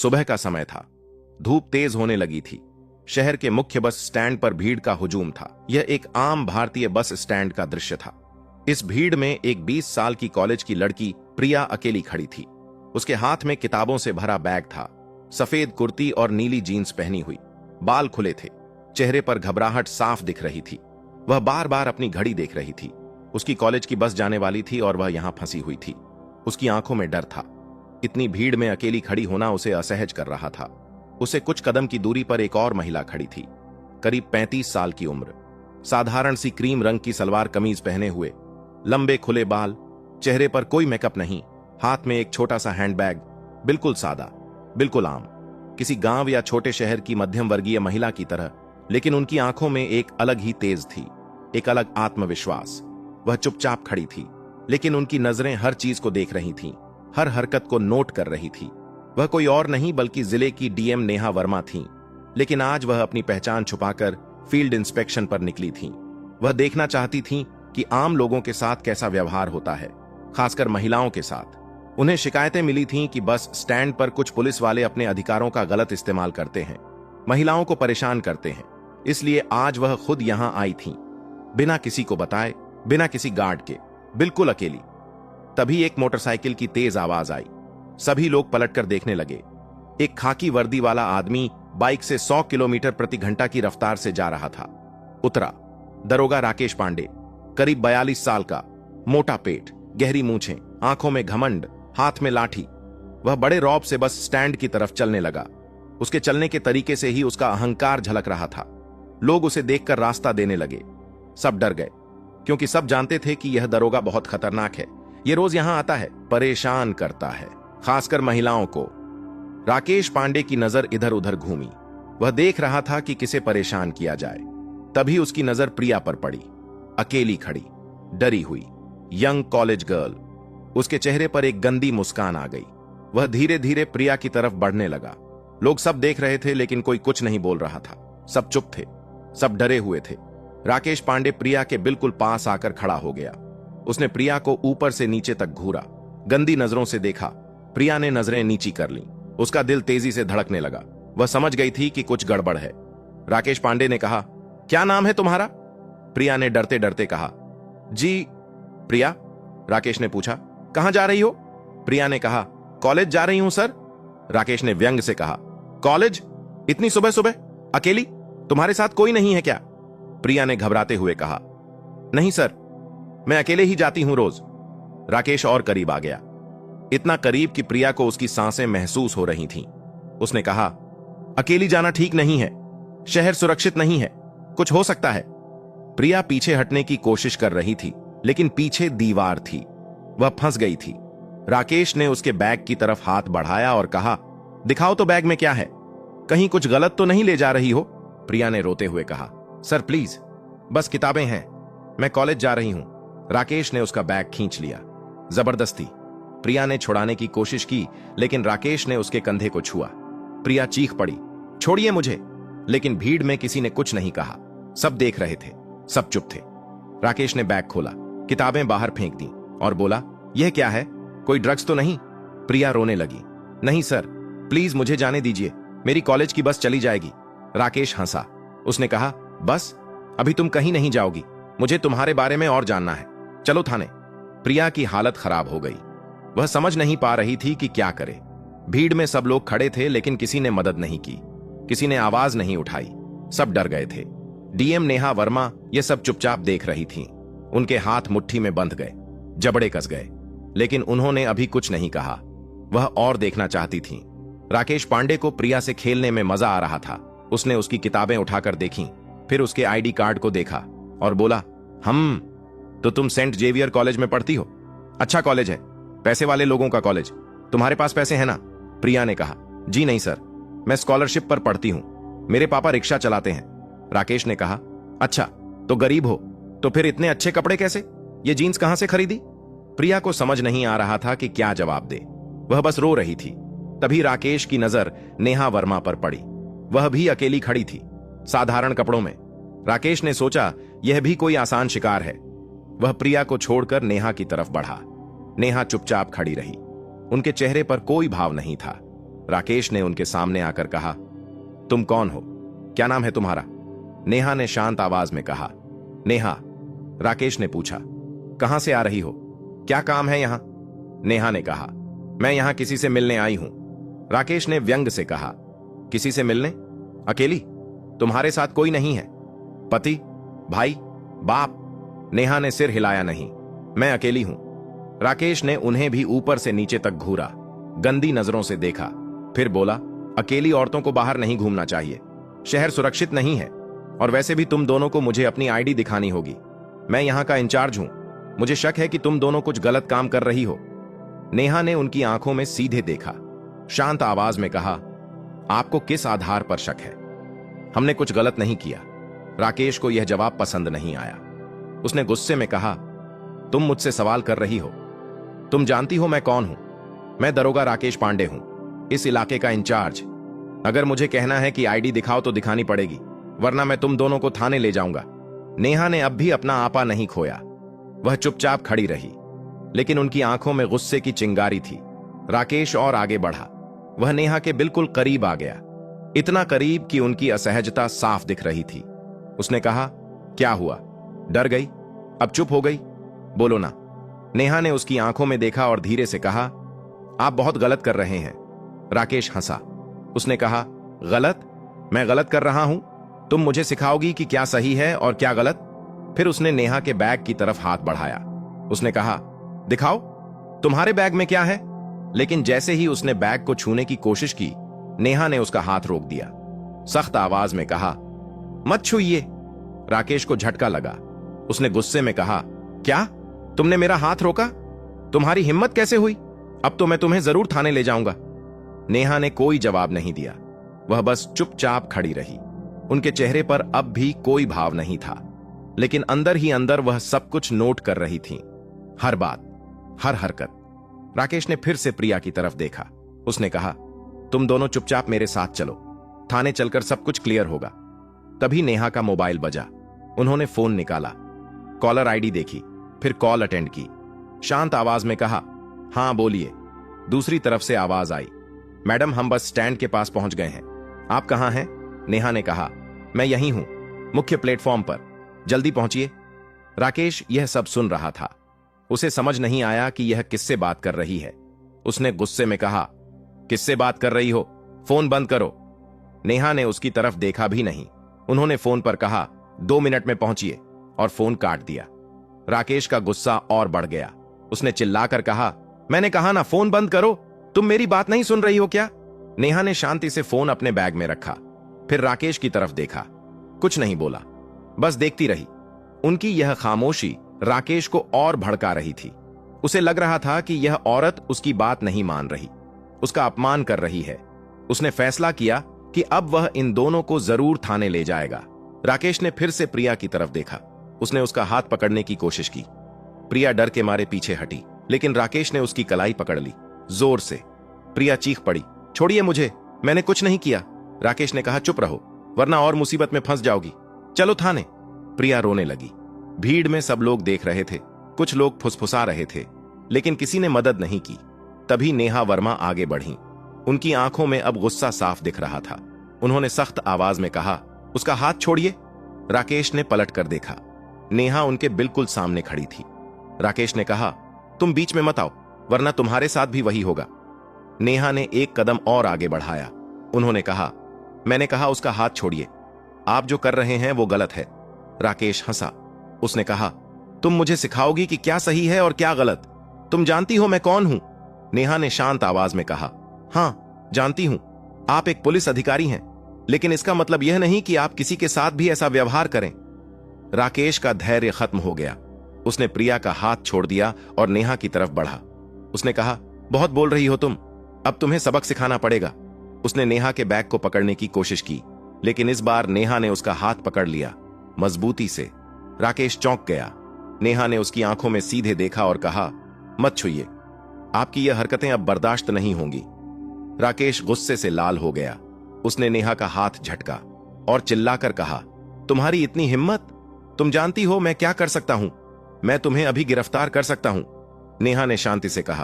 सुबह का समय था। धूप तेज होने लगी थी। शहर के मुख्य बस स्टैंड पर भीड़ का हुजूम था। यह एक आम भारतीय बस स्टैंड का दृश्य था। इस भीड़ में एक 20 साल की कॉलेज की लड़की प्रिया अकेली खड़ी थी। उसके हाथ में किताबों से भरा बैग था। सफेद कुर्ती और नीली जीन्स पहनी हुई, बाल खुले थे, चेहरे पर घबराहट साफ दिख रही थी। वह बार बार अपनी घड़ी देख रही थी। उसकी कॉलेज की बस जाने वाली थी और वह यहां फंसी हुई थी। उसकी आंखों में डर था। इतनी भीड़ में अकेली खड़ी होना उसे असहज कर रहा था। उसे कुछ कदम की दूरी पर एक और महिला खड़ी थी, करीब 35 साल की उम्र, साधारण सी क्रीम रंग की सलवार कमीज पहने हुए, लंबे खुले बाल, चेहरे पर कोई मेकअप नहीं, हाथ में एक छोटा सा हैंडबैग, बिल्कुल सादा, बिल्कुल आम, किसी गांव या छोटे शहर की मध्यम वर्गीय महिला की तरह। लेकिन उनकी आंखों में एक अलग ही तेज थी, एक अलग आत्मविश्वास। वह चुपचाप खड़ी थी, लेकिन उनकी नजरें हर चीज को देख रही थीं, हर हरकत को नोट कर रही थी। वह कोई और नहीं बल्कि जिले की डीएम नेहा वर्मा थीं। लेकिन आज वह अपनी पहचान छुपाकर फील्ड इंस्पेक्शन पर निकली थीं। वह देखना चाहती थीं कि आम लोगों के साथ कैसा व्यवहार होता है, खासकर महिलाओं के साथ। उन्हें शिकायतें मिली थीं कि बस स्टैंड पर कुछ पुलिस वाले अपने अधिकारों का गलत इस्तेमाल करते हैं, महिलाओं को परेशान करते हैं। इसलिए आज वह खुद यहां आई थीं, बिना किसी को बताए, बिना किसी गार्ड के, बिल्कुल अकेली। तभी एक मोटरसाइकिल की तेज आवाज आई। सभी लोग पलटकर देखने लगे। एक खाकी वर्दी वाला आदमी बाइक से 100 किलोमीटर प्रति घंटा की रफ्तार से जा रहा था। उतरा। दरोगा राकेश पांडे, करीब 42 साल का, मोटा पेट, गहरी मूंछें, आंखों में घमंड, हाथ में लाठी। वह बड़े रौब से बस स्टैंड की तरफ चलने लगा। उसके चलने के तरीके से ही उसका अहंकार झलक रहा था। लोग उसे देखकर रास्ता देने लगे। सब डर गए, क्योंकि सब जानते थे कि यह दरोगा बहुत खतरनाक है। यह रोज यहां आता है, परेशान करता है, खासकर महिलाओं को। राकेश पांडे की नजर इधर उधर घूमी। वह देख रहा था कि किसे परेशान किया जाए। तभी उसकी नजर प्रिया पर पड़ी, अकेली खड़ी, डरी हुई, यंग कॉलेज गर्ल। उसके चेहरे पर एक गंदी मुस्कान आ गई। वह धीरे धीरे प्रिया की तरफ बढ़ने लगा। लोग सब देख रहे थे, लेकिन कोई कुछ नहीं बोल रहा था। सब चुप थे, सब डरे हुए थे। राकेश पांडे प्रिया के बिल्कुल पास आकर खड़ा हो गया। उसने प्रिया को ऊपर से नीचे तक घूरा, गंदी नजरों से देखा। प्रिया ने नजरें नीची कर लीं। उसका दिल तेजी से धड़कने लगा। वह समझ गई थी कि कुछ गड़बड़ है। राकेश पांडे ने कहा, क्या नाम है तुम्हारा? प्रिया ने डरते डरते कहा, जी। प्रिया? राकेश ने पूछा, कहां जा रही हो? प्रिया ने कहा, कॉलेज जा रही हूं सर। राकेश ने व्यंग से कहा, कॉलेज? इतनी सुबह सुबह अकेली? तुम्हारे साथ कोई नहीं है क्या? प्रिया ने घबराते हुए कहा, नहीं सर, मैं अकेले ही जाती हूं रोज। राकेश और करीब आ गया, इतना करीब कि प्रिया को उसकी सांसें महसूस हो रही थीं। उसने कहा, अकेली जाना ठीक नहीं है, शहर सुरक्षित नहीं है, कुछ हो सकता है। प्रिया पीछे हटने की कोशिश कर रही थी, लेकिन पीछे दीवार थी। वह फंस गई थी। राकेश ने उसके बैग की तरफ हाथ बढ़ाया और कहा, दिखाओ तो बैग में क्या है, कहीं कुछ गलत तो नहीं ले जा रही हो? प्रिया ने रोते हुए कहा, सर प्लीज, बस किताबें हैं, मैं कॉलेज जा रही हूं। राकेश ने उसका बैग खींच लिया, जबरदस्ती। प्रिया ने छुड़ाने की कोशिश की, लेकिन राकेश ने उसके कंधे को छुआ। प्रिया चीख पड़ी, छोड़िए मुझे। लेकिन भीड़ में किसी ने कुछ नहीं कहा। सब देख रहे थे, सब चुप थे। राकेश ने बैग खोला, किताबें बाहर फेंक दी और बोला, यह क्या है, कोई ड्रग्स तो नहीं? प्रिया रोने लगी, नहीं सर, प्लीज मुझे जाने दीजिए, मेरी कॉलेज की बस चली जाएगी। राकेश हंसा। उसने कहा, बस? अभी तुम कहीं नहीं जाओगी, मुझे तुम्हारे बारे में और जानना है, चलो थाने। प्रिया की हालत खराब हो गई। वह समझ नहीं पा रही थी कि क्या करे। भीड़ में सब लोग खड़े थे, लेकिन किसी ने मदद नहीं की, किसी ने आवाज नहीं उठाई। सब डर गए थे। डीएम नेहा वर्मा ये सब चुपचाप देख रही थीं। उनके हाथ मुट्ठी में बंध गए, जबड़े कस गए, लेकिन उन्होंने अभी कुछ नहीं कहा। वह और देखना चाहती थीं। राकेश पांडे को प्रिया से खेलने में मजा आ रहा था। उसने उसकी किताबें उठाकर देखीं, फिर उसके आईडी कार्ड को देखा और बोला, तो तुम सेंट जेवियर कॉलेज में पढ़ती हो? अच्छा कॉलेज है, पैसे वाले लोगों का कॉलेज, तुम्हारे पास पैसे हैं ना? प्रिया ने कहा, जी नहीं सर, मैं स्कॉलरशिप पर पढ़ती हूं, मेरे पापा रिक्शा चलाते हैं। राकेश ने कहा, अच्छा, तो गरीब हो, तो फिर इतने अच्छे कपड़े कैसे? ये जीन्स कहां से खरीदी? प्रिया को समझ नहीं आ रहा था कि क्या जवाब दे। वह बस रो रही थी। तभी राकेश की नजर नेहा वर्मा पर पड़ी। वह भी अकेली खड़ी थी, साधारण कपड़ों में। राकेश ने सोचा, यह भी कोई आसान शिकार है। वह प्रिया को छोड़कर नेहा की तरफ बढ़ा। नेहा चुपचाप खड़ी रही। उनके चेहरे पर कोई भाव नहीं था। राकेश ने उनके सामने आकर कहा, तुम कौन हो? क्या नाम है तुम्हारा? नेहा ने शांत आवाज में कहा। नेहा, राकेश ने पूछा। कहां से आ रही हो? क्या काम है यहां? नेहा ने कहा, मैं यहां किसी से मिलने आई हूं। राकेश ने व्यंग से कहा, किसी से मिलने? अकेली? तुम्हारे साथ कोई नहीं है? पति, भाई, बाप? नेहा ने सिर हिलाया। नहीं, मैं अकेली हूं। राकेश ने उन्हें भी ऊपर से नीचे तक घूरा, गंदी नजरों से देखा, फिर बोला, अकेली औरतों को बाहर नहीं घूमना चाहिए। शहर सुरक्षित नहीं है, और वैसे भी तुम दोनों को मुझे अपनी आईडी दिखानी होगी। मैं यहां का इंचार्ज हूं। मुझे शक है कि तुम दोनों कुछ गलत काम कर रही हो। नेहा ने उनकी आंखों में सीधे देखा, शांत आवाज में कहा, आपको किस आधार पर शक है? हमने कुछ गलत नहीं किया। राकेश को यह जवाब पसंद नहीं आया। उसने गुस्से में कहा, तुम मुझसे सवाल कर रही हो? तुम जानती हो मैं कौन हूं? मैं दरोगा राकेश पांडे हूं, इस इलाके का इंचार्ज। अगर मुझे कहना है कि आईडी दिखाओ तो दिखानी पड़ेगी, वरना मैं तुम दोनों को थाने ले जाऊंगा। नेहा ने अब भी अपना आपा नहीं खोया। वह चुपचाप खड़ी रही, लेकिन उनकी आंखों में गुस्से की चिंगारी थी। राकेश और आगे बढ़ा। वह नेहा के बिल्कुल करीब आ गया, इतना करीब कि उनकी असहजता साफ दिख रही थी। उसने कहा, क्या हुआ? डर गई? अब चुप हो गई? बोलो ना। नेहा ने उसकी आंखों में देखा और धीरे से कहा, आप बहुत गलत कर रहे हैं। राकेश हंसा। उसने कहा, गलत? मैं गलत कर रहा हूं? तुम मुझे सिखाओगी कि क्या सही है और क्या गलत? फिर उसने नेहा के बैग की तरफ हाथ बढ़ाया। उसने कहा, दिखाओ, तुम्हारे बैग में क्या है? लेकिन जैसे ही उसने बैग को छूने की कोशिश की, नेहा ने उसका हाथ रोक दिया। सख्त आवाज में कहा, मत छूइए। राकेश को झटका लगा। उसने गुस्से में कहा, क्या? तुमने मेरा हाथ रोका? तुम्हारी हिम्मत कैसे हुई? अब तो मैं तुम्हें जरूर थाने ले जाऊंगा। नेहा ने कोई जवाब नहीं दिया। वह बस चुपचाप खड़ी रही। उनके चेहरे पर अब भी कोई भाव नहीं था, लेकिन अंदर ही अंदर वह सब कुछ नोट कर रही थी, हर बात, हर हरकत। राकेश ने फिर से प्रिया की तरफ देखा। उसने कहा, तुम दोनों चुपचाप मेरे साथ चलो, थाने चलकर सब कुछ क्लियर होगा। तभी नेहा का मोबाइल बजा। उन्होंने फोन निकाला, कॉलर आईडी देखी, फिर कॉल अटेंड की। शांत आवाज में कहा, हां बोलिए। दूसरी तरफ से आवाज आई, मैडम हम बस स्टैंड के पास पहुंच गए हैं। आप कहां हैं? नेहा ने कहा, मैं यहीं हूं, मुख्य प्लेटफॉर्म पर, जल्दी पहुंचिए। राकेश यह सब सुन रहा था। उसे समझ नहीं आया कि यह किससे बात कर रही है। उसने गुस्से में कहा, किससे बात कर रही हो? फोन बंद करो। नेहा ने उसकी तरफ देखा भी नहीं। उन्होंने फोन पर कहा, 2 मिनट में पहुंचिए, और फोन काट दिया। राकेश का गुस्सा और बढ़ गया। उसने चिल्लाकर कहा, मैंने कहा ना फोन बंद करो, तुम मेरी बात नहीं सुन रही हो क्या? नेहा ने शांति से फोन अपने बैग में रखा, फिर राकेश की तरफ देखा, कुछ नहीं बोला, बस देखती रही। उनकी यह खामोशी राकेश को और भड़का रही थी। उसे लग रहा था कि यह औरत उसकी बात नहीं मान रही, उसका अपमान कर रही है। उसने फैसला किया कि अब वह इन दोनों को जरूर थाने ले जाएगा। राकेश ने फिर से प्रिया की तरफ देखा। उसने उसका हाथ पकड़ने की कोशिश की। प्रिया डर के मारे पीछे हटी, लेकिन राकेश ने उसकी कलाई पकड़ ली, जोर से। प्रिया चीख पड़ी, छोड़िए मुझे, मैंने कुछ नहीं किया। राकेश ने कहा, चुप रहो, वरना और मुसीबत में फंस जाओगी, चलो थाने। प्रिया रोने लगी। भीड़ में सब लोग देख रहे थे, कुछ लोग फुसफुसा रहे थे, लेकिन किसी ने मदद नहीं की। तभी नेहा वर्मा आगे बढ़ी। उनकी आंखों में अब गुस्सा साफ दिख रहा था। उन्होंने सख्त आवाज में कहा, उसका हाथ छोड़िए। राकेश ने पलट कर देखा। नेहा उनके बिल्कुल सामने खड़ी थी। राकेश ने कहा, तुम बीच में मत आओ, वरना तुम्हारे साथ भी वही होगा। नेहा ने एक कदम और आगे बढ़ाया। उन्होंने कहा, मैंने कहा उसका हाथ छोड़िए, आप जो कर रहे हैं वो गलत है। राकेश हंसा। उसने कहा, तुम मुझे सिखाओगी कि क्या सही है और क्या गलत? तुम जानती हो मैं कौन हूं? नेहा ने शांत आवाज में कहा, हां जानती हूं, आप एक पुलिस अधिकारी हैं, लेकिन इसका मतलब यह नहीं कि आप किसी के साथ भी ऐसा व्यवहार करें। राकेश का धैर्य खत्म हो गया। उसने प्रिया का हाथ छोड़ दिया और नेहा की तरफ बढ़ा। उसने कहा, बहुत बोल रही हो तुम, अब तुम्हें सबक सिखाना पड़ेगा। उसने नेहा के बैग को पकड़ने की कोशिश की, लेकिन इस बार नेहा ने उसका हाथ पकड़ लिया, मजबूती से। राकेश चौंक गया। नेहा ने उसकी आंखों में सीधे देखा और कहा, मत छुइए, आपकी यह हरकतें अब बर्दाश्त नहीं होंगी। राकेश गुस्से से लाल हो गया। उसने नेहा का हाथ झटका और चिल्लाकर कहा, तुम्हारी इतनी हिम्मत? तुम जानती हो मैं क्या कर सकता हूं? मैं तुम्हें अभी गिरफ्तार कर सकता हूं। नेहा ने शांति से कहा,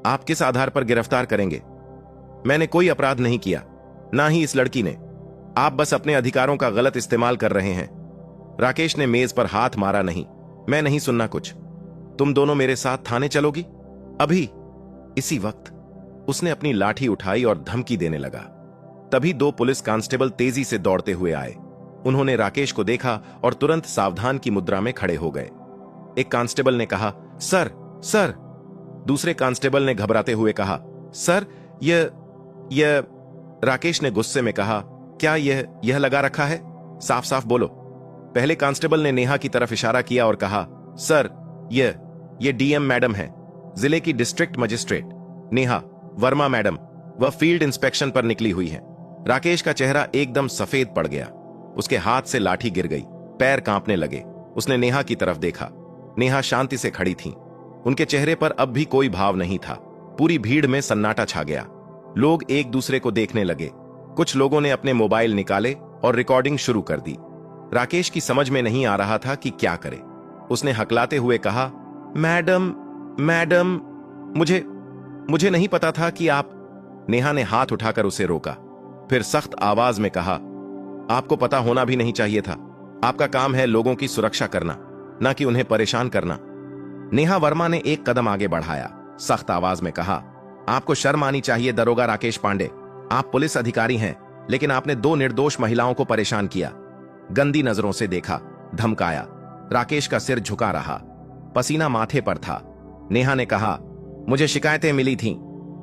आप किस आधार पर गिरफ्तार करेंगे? मैंने कोई अपराध नहीं किया, ना ही इस लड़की ने। आप बस अपने अधिकारों का गलत इस्तेमाल कर रहे हैं। राकेश ने मेज पर हाथ मारा। नहीं, मैं नहीं सुनना कुछ। तुम दोनों मेरे साथ थाने चलोगी? अभी। इसी वक्त उसने अपनी लाठी उठाई और धमकी देने लगा। तभी 2 पुलिस कांस्टेबल तेजी से दौड़ते हुए आए। उन्होंने राकेश को देखा और तुरंत सावधान की मुद्रा में खड़े हो गए। एक कांस्टेबल ने कहा, सर सर। दूसरे कांस्टेबल ने घबराते हुए कहा, सर यह। राकेश ने गुस्से में कहा, क्या यह लगा रखा है? साफ साफ बोलो। पहले कांस्टेबल ने नेहा की तरफ इशारा किया और कहा, सर ये डीएम मैडम है, जिले की district magistrate Neha Verma madam. वह फील्ड इंस्पेक्शन पर निकली हुई है। राकेश का चेहरा एकदम सफेद पड़ गया। उसके हाथ से लाठी गिर गई, पैर कांपने लगे। उसने नेहा की तरफ देखा। नेहा शांति से खड़ी थी। उनके चेहरे पर अब भी कोई भाव नहीं था। पूरी भीड़ में सन्नाटा छा गया। लोग एक दूसरे को देखने लगे। कुछ लोगों ने अपने मोबाइल निकाले और रिकॉर्डिंग शुरू कर दी। राकेश की समझ में नहीं आ रहा था कि क्या करे। उसने हकलाते हुए कहा, मैडम मुझे नहीं पता था कि आप। नेहा ने हाथ उठाकर उसे रोका, फिर सख्त आवाज में कहा, आपको पता होना भी नहीं चाहिए था। आपका काम है लोगों की सुरक्षा करना, ना कि उन्हें परेशान करना। नेहा वर्मा ने एक कदम आगे बढ़ाया, सख्त आवाज में कहा, आपको शर्म आनी चाहिए दरोगा राकेश पांडे। आप पुलिस अधिकारी हैं, लेकिन आपने 2 निर्दोष महिलाओं को परेशान किया। गंदी नजरों से देखा, धमकाया। राकेश का सिर झुका रहा, पसीना माथे पर था। नेहा ने कहा, मुझे शिकायतें मिली थीं,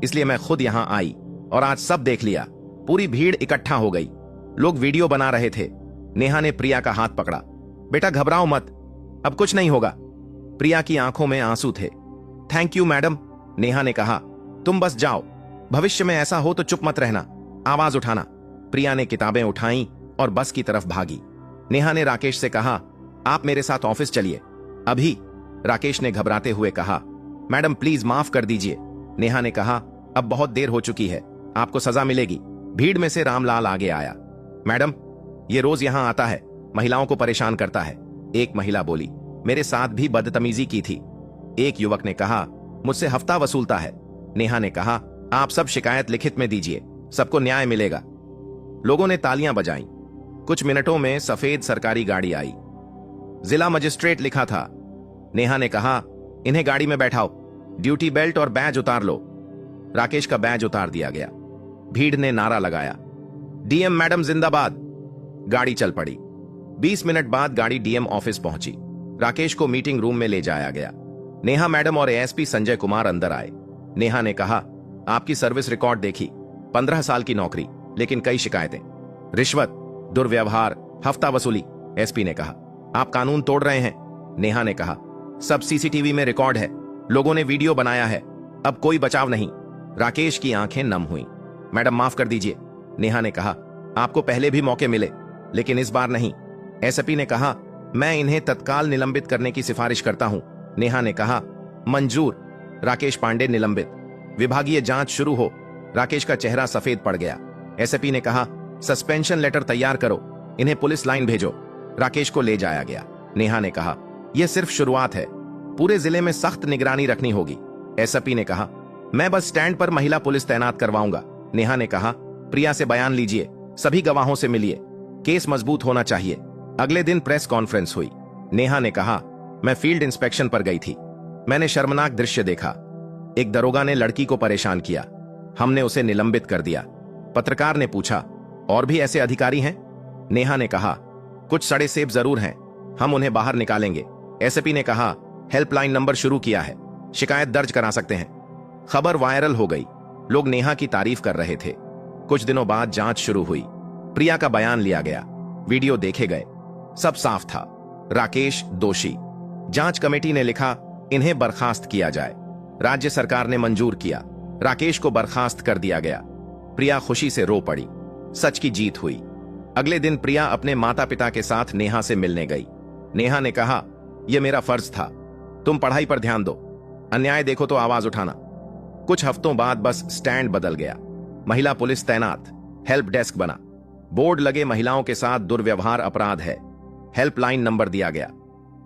इसलिए मैं खुद यहां आई और आज सब देख लिया। पूरी भीड़ इकट्ठा हो गई, लोग वीडियो बना रहे थे। नेहा ने प्रिया का हाथ पकड़ा। बेटा घबराओ मत, अब कुछ नहीं होगा। प्रिया की आंखों में आंसू थे। थैंक यू मैडम, नेहा ने कहा, तुम बस जाओ। भविष्य में ऐसा हो तो चुप मत रहना, आवाज उठाना। प्रिया ने किताबें उठाई और बस की तरफ भागी। नेहा ने राकेश से कहा, आप मेरे साथ ऑफिस चलिए अभी। राकेश ने घबराते हुए कहा, मैडम प्लीज माफ कर दीजिए। नेहा ने कहा, अब बहुत देर हो चुकी है, आपको सजा मिलेगी। भीड़ में से रामलाल आगे आया। मैडम, ये रोज यहां आता है, महिलाओं को परेशान करता है। एक महिला बोली, मेरे साथ भी बदतमीजी की थी। एक युवक ने कहा, मुझसे हफ्ता वसूलता है। नेहा ने कहा, आप सब शिकायत लिखित में दीजिए, सबको न्याय मिलेगा। लोगों ने तालियां बजाईं। कुछ मिनटों में सफेद सरकारी गाड़ी आई। जिला मजिस्ट्रेट लिखा था। नेहा ने कहा, इन्हें गाड़ी में बैठाओ, ड्यूटी बेल्ट और बैज उतार लो। राकेश का बैज उतार दिया गया। भीड़ ने नारा लगाया, डीएम मैडम जिंदाबाद। गाड़ी चल पड़ी। 20 मिनट बाद गाड़ी डीएम ऑफिस पहुंची। राकेश को मीटिंग रूम में ले जाया गया। नेहा मैडम और एएसपी संजय कुमार अंदर आए। नेहा ने कहा, आपकी सर्विस रिकॉर्ड देखी, 15 साल की नौकरी, लेकिन कई शिकायतें, रिश्वत, दुर्व्यवहार, हफ्ता वसूली। एसपी ने कहा, आप कानून तोड़ रहे हैं। नेहा ने कहा, सब सीसीटीवी में रिकॉर्ड है, लोगों ने वीडियो बनाया है, अब कोई बचाव नहीं। राकेश की आंखें नम हुई। मैडम माफ कर दीजिए। नेहा ने कहा, आपको पहले भी मौके मिले, लेकिन इस बार नहीं। एसपी ने कहा, मैं इन्हें तत्काल निलंबित करने की सिफारिश करता हूं। नेहा ने कहा, मंजूर। राकेश पांडे निलंबित। विभागीय जांच शुरू हो। राकेश का चेहरा सफेद पड़ गया। एसपी ने कहा, सस्पेंशन लेटर तैयार करो, इन्हें पुलिस लाइन भेजो। राकेश को ले जाया गया। नेहा ने कहा, यह सिर्फ शुरुआत है, पूरे जिले में सख्त निगरानी रखनी होगी। एसपी ने कहा, मैं बस स्टैंड पर महिला पुलिस तैनात करवाऊंगा। नेहा ने कहा, प्रिया से बयान लीजिए, सभी गवाहों से मिलिए, केस मजबूत होना चाहिए। अगले दिन प्रेस कॉन्फ्रेंस हुई। नेहा ने कहा, मैं फील्ड इंस्पेक्शन पर गई थी, मैंने शर्मनाक दृश्य देखा। एक दरोगा ने लड़की को परेशान किया, हमने उसे निलंबित कर दिया। पत्रकार ने पूछा, और भी ऐसे अधिकारी हैं? नेहा ने कहा, कुछ सड़े सेब जरूर हैं, हम उन्हें बाहर निकालेंगे। एसपी ने कहा, हेल्पलाइन नंबर शुरू किया है, शिकायत दर्ज करा सकते हैं। खबर वायरल हो गई, लोग नेहा की तारीफ कर रहे थे। कुछ दिनों बाद जांच शुरू हुई। प्रिया का बयान लिया गया, वीडियो देखे गए, सब साफ था, राकेश दोषी। जांच कमेटी ने लिखा, इन्हें बर्खास्त किया जाए। राज्य सरकार ने मंजूर किया, राकेश को बर्खास्त कर दिया गया। प्रिया खुशी से रो पड़ी, सच की जीत हुई। अगले दिन प्रिया अपने माता पिता के साथ नेहा से मिलने गई। नेहा ने कहा, यह मेरा फर्ज था, तुम पढ़ाई पर ध्यान दो, अन्याय देखो तो आवाज उठाना। कुछ हफ्तों बाद बस स्टैंड बदल गया, महिला पुलिस तैनात, हेल्प डेस्क बना, बोर्ड लगे, महिलाओं के साथ दुर्व्यवहार अपराध है। हेल्पलाइन नंबर दिया गया।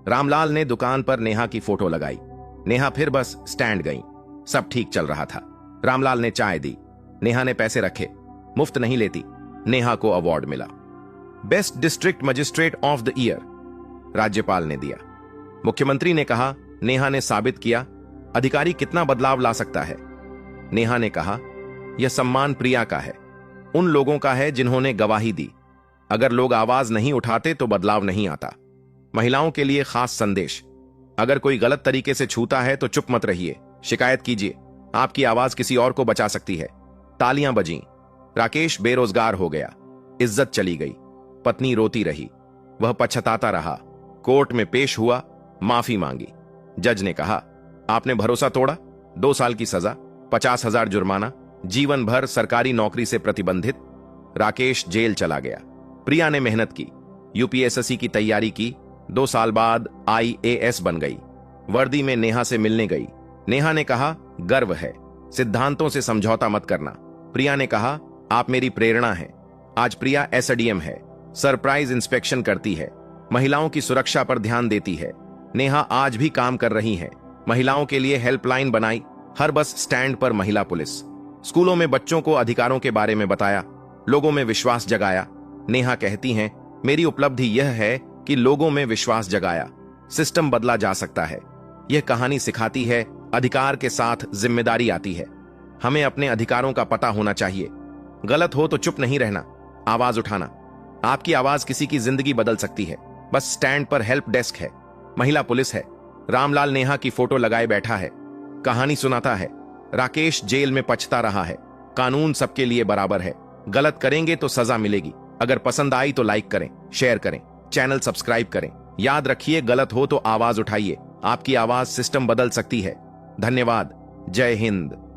रामलाल ने दुकान पर नेहा की फोटो लगाई। नेहा फिर बस स्टैंड गई, सब ठीक चल रहा था। रामलाल ने चाय दी। नेहा ने पैसे रखे, मुफ्त नहीं लेती। नेहा को अवार्ड मिला। Best district magistrate of the year राज्यपाल ने दिया। मुख्यमंत्री ने कहा, नेहा ने साबित किया अधिकारी कितना बदलाव ला सकता है। नेहा ने कहा, यह सम्मान प्रिया का है, उन लोगों का है जिन्होंने गवाही दी। अगर लोग आवाज नहीं उठाते तो बदलाव नहीं आता। महिलाओं के लिए खास संदेश, अगर कोई गलत तरीके से छूता है तो चुप मत रहिए, शिकायत कीजिए, आपकी आवाज किसी और को बचा सकती है। तालियां बजीं। राकेश बेरोजगार हो गया, इज्जत चली गई, पत्नी रोती रही, वह पछताता रहा। कोर्ट में पेश हुआ, माफी मांगी। जज ने कहा, आपने भरोसा तोड़ा, 2 साल की सजा, 50,000 जुर्माना, जीवन भर सरकारी नौकरी से प्रतिबंधित। राकेश जेल चला गया। प्रिया ने मेहनत की, यूपीएसएससी की तैयारी की, 2 साल बाद IAS बन गई। वर्दी में नेहा से मिलने गई। नेहा ने कहा, गर्व है, सिद्धांतों से समझौता मत करना। प्रिया ने कहा, आप मेरी प्रेरणा हैं। आज प्रिया SDM है, सरप्राइज इंस्पेक्शन करती है, महिलाओं की सुरक्षा पर ध्यान देती है। नेहा आज भी काम कर रही है, महिलाओं के लिए हेल्पलाइन बनाई, हर बस स्टैंड पर महिला पुलिस। स्कूलों में बच्चों को अधिकारों के बारे में बताया, लोगों में विश्वास जगाया। नेहा कहती हैं, मेरी उपलब्धि यह है कि लोगों में विश्वास जगाया, सिस्टम बदला जा सकता है। यह कहानी सिखाती है, अधिकार के साथ जिम्मेदारी आती है। हमें अपने अधिकारों का पता होना चाहिए। गलत हो तो चुप नहीं रहना, आवाज उठाना। आपकी आवाज किसी की जिंदगी बदल सकती है। बस स्टैंड पर हेल्प डेस्क है, महिला पुलिस है, रामलाल नेहा की फोटो लगाए बैठा है, कहानी सुनाता है। राकेश जेल में पछता रहा है। कानून सबके लिए बराबर है। गलत करेंगे तो सजा मिलेगी। अगर पसंद आई तो लाइक करें, शेयर करें, चैनल सब्सक्राइब करें। याद रखिए, गलत हो तो आवाज उठाइए, आपकी आवाज सिस्टम बदल सकती है। धन्यवाद। जय हिंद।